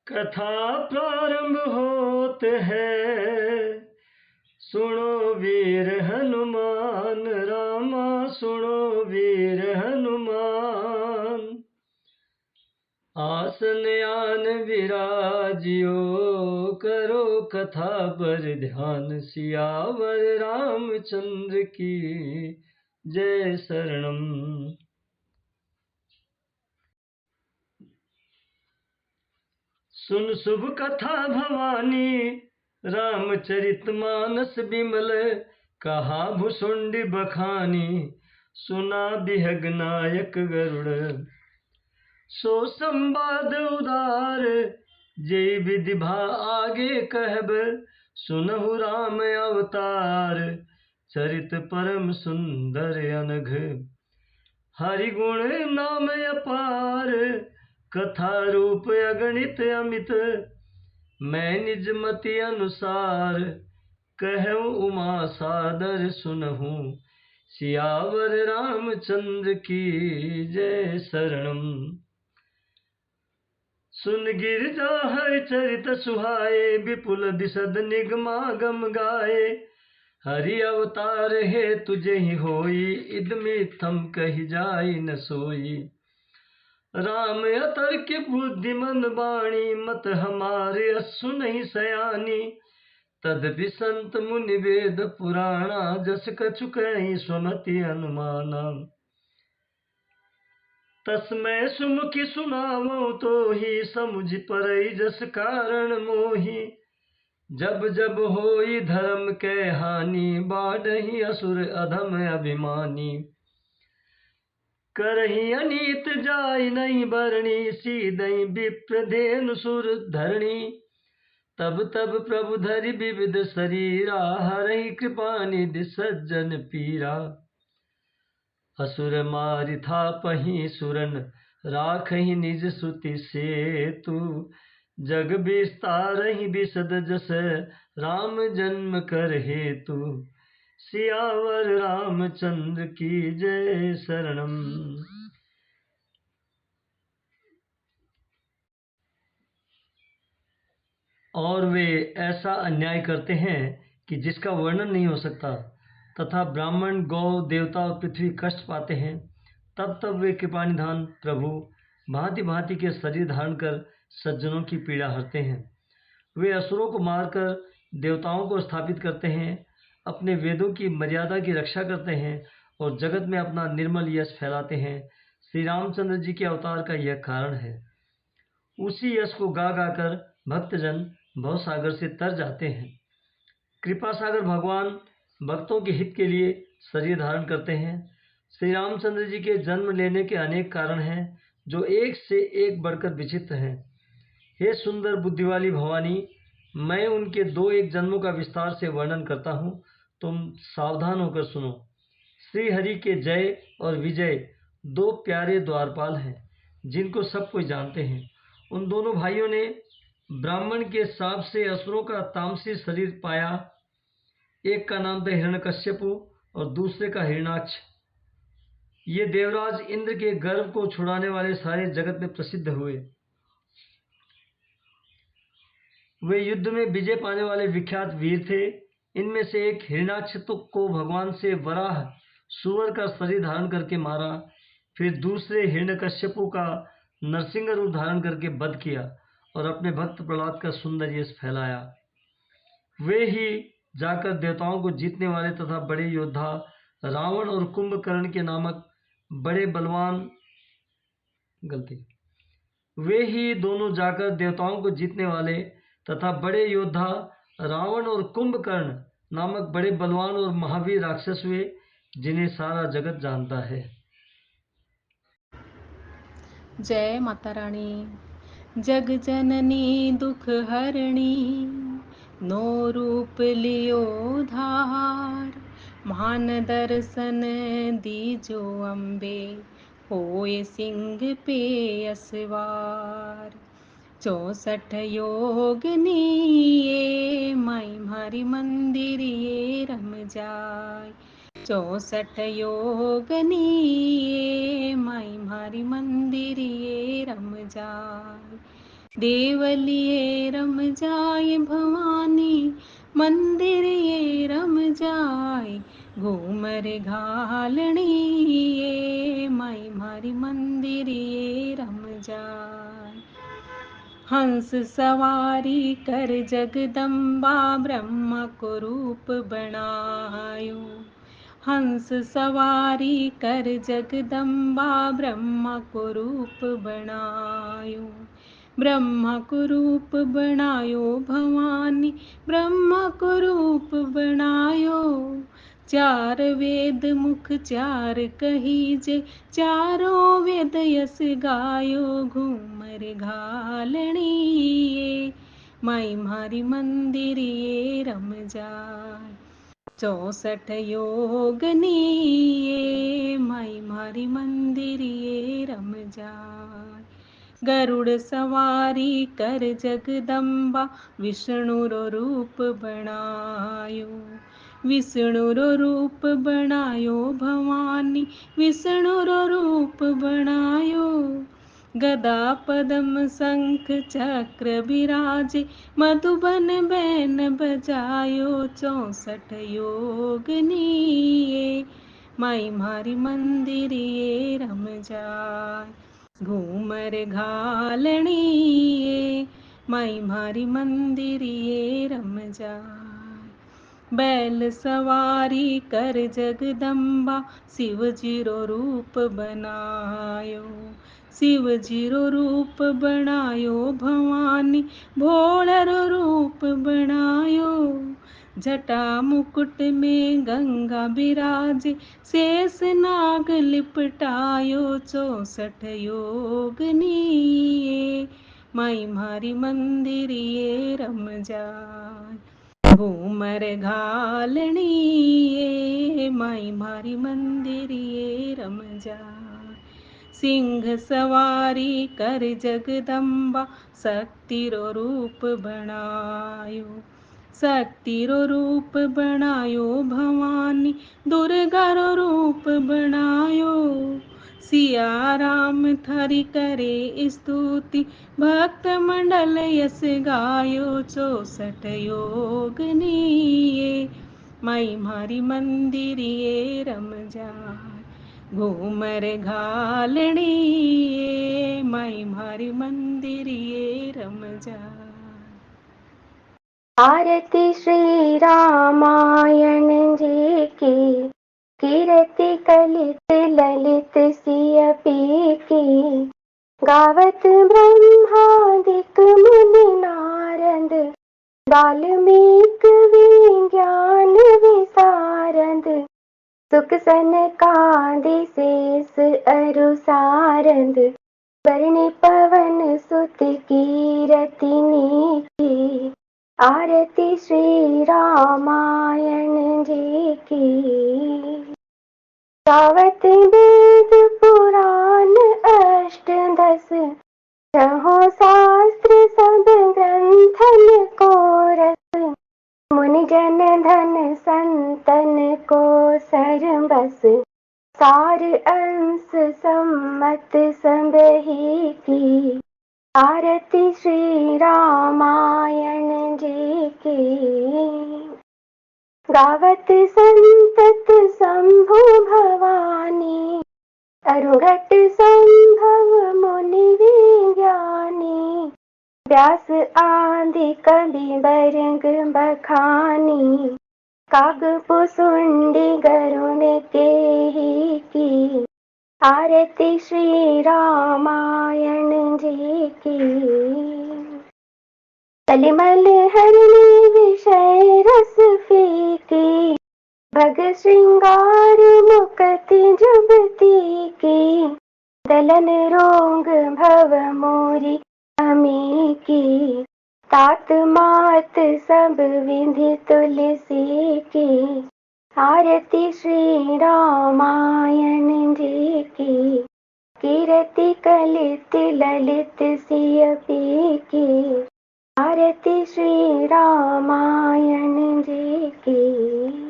कथा प्रारंभ होत है, सुनो वीर हनुमान रामा, सुनो वीर हनुमान। आसन आन विराजियो, करो कथा पर ध्यान। सियावर रामचंद्र की जय शरणम। सुन शुभ कथा भवानी, रामचरितमानस बिमल। कहा भुसुंडी बखानी, सुना बिहग नायक गरुड़। सो संवाद उदार, जय विधि भा आगे कहब। सुनहु राम अवतार, चरित परम सुंदर अनघ। हरि गुण नाम अपार, कथा रूप अगणित अमित। मैं निज मति अनुसार, कहूँ उमा सादर सुनहूँ। सियावर रामचंद्र की जय शरणम। सुन गिरजा हरि चरित सुहाए, विपुल बिशद निगमागम गाए। हरि अवतार है तुझे ही होई, इदमित्थम कही जाई न सोई। राम अतर्क बुद्धिमन बाणी, मत हमारे सुनहि सयानी। तदपि संत मुनि वेद पुराणा, जस कछु कहि स्वमति अनुमाना। तस्मै सुमुखि सुनावो तो ही, समुझ परई जस कारण मोही। जब जब होई धर्म के हानि, बाढ़हि असुर अधम अभिमानी। करही अनीत जाय नहीं बरणी, सीधहि विप्रधेनु सुर धरणी। तब तब प्रभु धरि विविध शरीरा, हरहि कृपा निधि सज्जन पीरा। असुर मारि थापहि सुरन, राखहि निज सुति सेतु। जग विस्तारहि बिशद जस, राम जन्म कर हेतु। सियावर रामचंद्र की जय शरणम। और वे ऐसा अन्याय करते हैं कि जिसका वर्णन नहीं हो सकता, तथा ब्राह्मण गौ देवता और पृथ्वी कष्ट पाते हैं। तब तब वे कृपानिधान प्रभु भांति भांति के शरीर धारण कर सज्जनों की पीड़ा हरते हैं। वे असुरों को मारकर देवताओं को स्थापित करते हैं, अपने वेदों की मर्यादा की रक्षा करते हैं और जगत में अपना निर्मल यश फैलाते हैं। श्री रामचंद्र जी के अवतार का यह कारण है। उसी यश को गा गा कर भक्तजन भवसागर से तर जाते हैं। कृपा सागर भगवान भक्तों के हित के लिए शरीर धारण करते हैं। श्री रामचंद्र जी के जन्म लेने के अनेक कारण हैं, जो एक से एक बढ़कर विचित्र हैं। हे सुंदर बुद्धि वाली भवानी, मैं उनके दो एक जन्मों का विस्तार से वर्णन करता हूँ, तुम सावधान होकर सुनो। श्री हरि के जय और विजय दो प्यारे द्वारपाल हैं, जिनको सब कोई जानते हैं। उन दोनों भाइयों ने ब्राह्मण के शाप से असुरों का तामसी शरीर पाया। एक का नाम था हिरण्यकश्यपु और दूसरे का हिरणाक्ष। ये देवराज इंद्र के गर्भ को छुड़ाने वाले सारे जगत में प्रसिद्ध हुए। वे युद्ध में विजय पाने वाले विख्यात वीर थे। इनमें से एक हिरणाक्ष को भगवान से वराह सुअर का शरीर धारण करके मारा। फिर दूसरे हिरण्यकश्यपु का नरसिंह रूप धारण करके वध किया और अपने भक्त प्रहलाद का सुंदर यश फैलाया। वे ही जाकर देवताओं को जीतने वाले तथा बड़े योद्धा रावण और कुंभकर्ण के नामक बड़े बलवान वे ही दोनों जाकर देवताओं को जीतने वाले तथा बड़े योद्धा रावण और कुंभकर्ण नामक बड़े बलवान और महावीर राक्षस हुए, जिन्हें सारा जगत जानता है। जय माता रानी। जग जननी दुख हरणी, नो रूप लियो धार। महान दर्शन दीजो अम्बे, होए सिंह पे असवार। 64 योगनी ये, माई मारी मंदिर ये रम जाय। 64 योगनी ये, माई मारी मंदिर ये रम जाय। देवलिए रम जाए भवानी, मंदिर ये रम जाए, घूमर घालणी ये माई मारी मंदिर ये रम जाए। हंस सवारी कर जगदम्बा, ब्रह्मा को रूप बनायो। हंस सवारी कर जगदम्बा, ब्रह्मा को रूप बनायो। ब्रह्मा को रूप बनायो भवानी, ब्रह्मा को रूप बनायो। चार वेद मुख चार कहीजे, चारों वेद यस गायो, घूमर घालणी ये माई मारी मंदिर ये रम जाए। 64 योगनी ये माई मारी मंदिर ये रम जाए। गरुड़ सवारी कर जगदम्बा, विष्णु रो रूप बनायो। विष्णु रो रूप बनायो भवानी, विष्णु रो रूप बनायो। गदा पद्म शंख चक्र विराजे, मधुबन बैन बजायो। 64 योगनी ये माई मारी मंदिर ये रम जाए। घूमर घालणी ये माई मारी मंदिर ये रम जाए। बैल सवारी कर जगदम्बा, शिव जीरो रूप बनायो। शिव जीरो रूप बनायो भवानी, भोळरो रूप बनायो। जटा मुकुट में गंगा बिराजे, शेष नाग लिपटायो। 64 योगनी ये माई मारी मंदिर ये रम जाए। घूमर घालणी ये माई मारी मंदिर ये रम जाए। सिंह सवारी कर जगदम्बा, शक्ति रो रूप बनायो। शक्ति रो रूप बनायो भवानी, दुर्गा रो रूप बनायो। सिया राम थारी करे स्तुति, भक्त मंडल यस गायो। 64 योगनी ये माई मारी मंदिर ये रम जाए। घूमर घालणी ये माई मारी मंदिर ये रम जाए। आरती श्री रामायण जी की, कीर्ति कलित ललित सिय पी की। गावत ब्रह्मादिक मुनि नारद, वाल्मीक विज्ञान विशारद। सुख सनकादि शेष अरु सारद, बरनि पवन सुत कीरति की। आरती श्री रामायण जी की। गावत वेद पुराण अष्ट दस, छहों शास्त्र सब ग्रंथन को रस। मुनि जन धन संतन को सरबस, सार अंश सम्मत संबहि की। आरती श्री रामायण जी की। गावत संतत शंभु भवानी, अरुघट संभव मुनि विज्ञानी। व्यास आदि कवि बरंग बखानी, काग पुसुंडी गरुण केहि की। आरती श्री रामायण जी की। कलिमल हरणी विषय रस फीकी, भग श्रृंगार मुकति जुबती की। दलन रोग भव मोरी अमी की, तात मात सब विधि तुलसी की। आरती श्री रामायण जी की। कीर्ति कलित ललित सिय पी की। आरती श्री रामायण जी की।